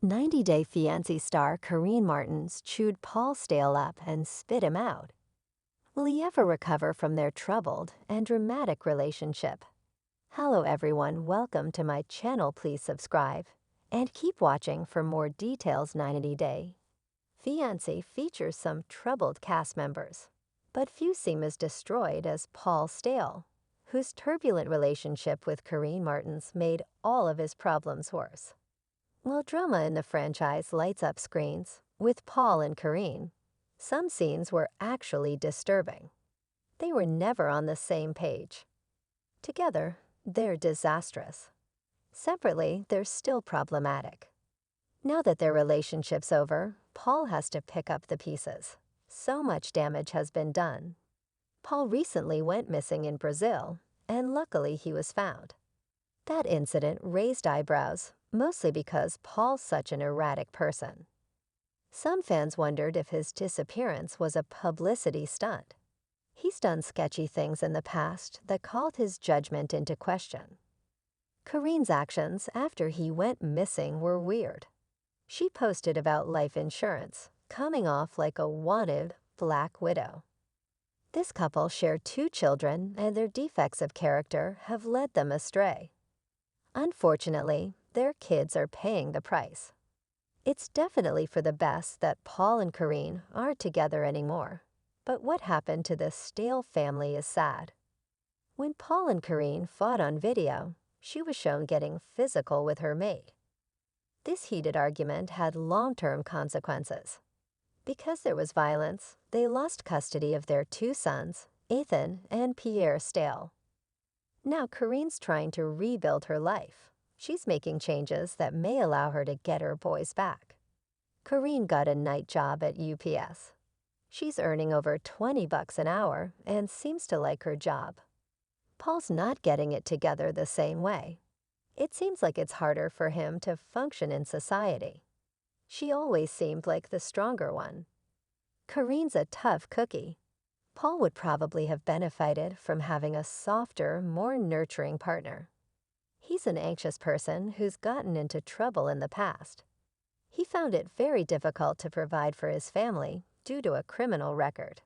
90-Day Fiancé star Karine Martins chewed Paul Staehle up and spit him out. Will he ever recover from their troubled and dramatic relationship? Hello everyone, welcome to my channel. Please subscribe and keep watching for more details. 90-Day Fiancé features some troubled cast members, but few seem as destroyed as Paul Staehle, whose turbulent relationship with Karine Martins made all of his problems worse. While drama in the franchise lights up screens with Paul and Karine, some scenes were actually disturbing. They were never on the same page. Together, they're disastrous. Separately, they're still problematic. Now that their relationship's over, Paul has to pick up the pieces. So much damage has been done. Paul recently went missing in Brazil, and luckily he was found. That incident raised eyebrows, mostly because Paul's such an erratic person. Some fans wondered if his disappearance was a publicity stunt. He's done sketchy things in the past that called his judgment into question. Karine's actions after he went missing were weird. She posted about life insurance, coming off like a wanted black widow. This couple share 2 children, and their defects of character have led them astray. Unfortunately, their kids are paying the price. It's definitely for the best that Paul and Karine aren't together anymore, but what happened to the Staehle family is sad. When Paul and Karine fought on video, she was shown getting physical with her maid. This heated argument had long-term consequences. Because there was violence, they lost custody of their 2 sons, Ethan and Pierre Staehle. Now Karine's trying to rebuild her life. She's making changes that may allow her to get her boys back. Karine got a night job at UPS. She's earning over $20 an hour and seems to like her job. Paul's not getting it together the same way. It seems like it's harder for him to function in society. She always seemed like the stronger one. Karine's a tough cookie. Paul would probably have benefited from having a softer, more nurturing partner. He's an anxious person who's gotten into trouble in the past. He found it very difficult to provide for his family due to a criminal record.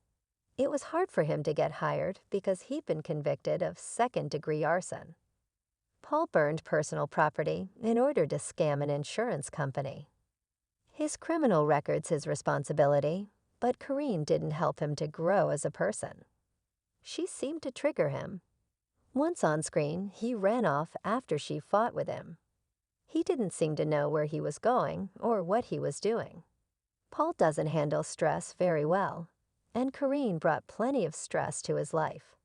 It was hard for him to get hired because he'd been convicted of second-degree arson. Paul burned personal property in order to scam an insurance company. His criminal record's his responsibility, but Karine didn't help him to grow as a person. She seemed to trigger him. Once on screen, he ran off after she fought with him. He didn't seem to know where he was going or what he was doing. Paul doesn't handle stress very well, and Karine brought plenty of stress to his life.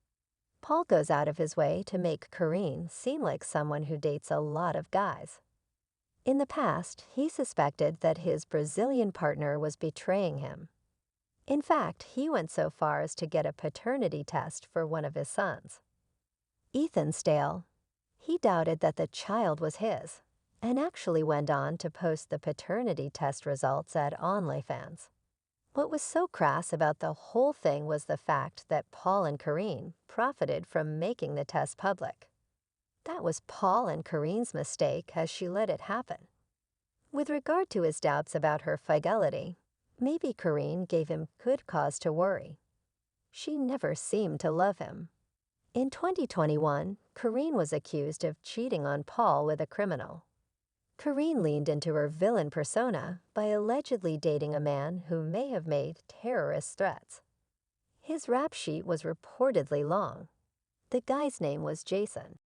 Paul goes out of his way to make Karine seem like someone who dates a lot of guys. In the past, he suspected that his Brazilian partner was betraying him. In fact, he went so far as to get a paternity test for one of his sons. Ethan Staehle, he doubted that the child was his, and actually went on to post the paternity test results at OnlyFans. What was so crass about the whole thing was the fact that Paul and Karine profited from making the test public. That was Paul and Karine's mistake as she let it happen. With regard to his doubts about her fidelity, maybe Karine gave him good cause to worry. She never seemed to love him. In 2021, Karine was accused of cheating on Paul with a criminal. Karine leaned into her villain persona by allegedly dating a man who may have made terrorist threats. His rap sheet was reportedly long. The guy's name was Jason.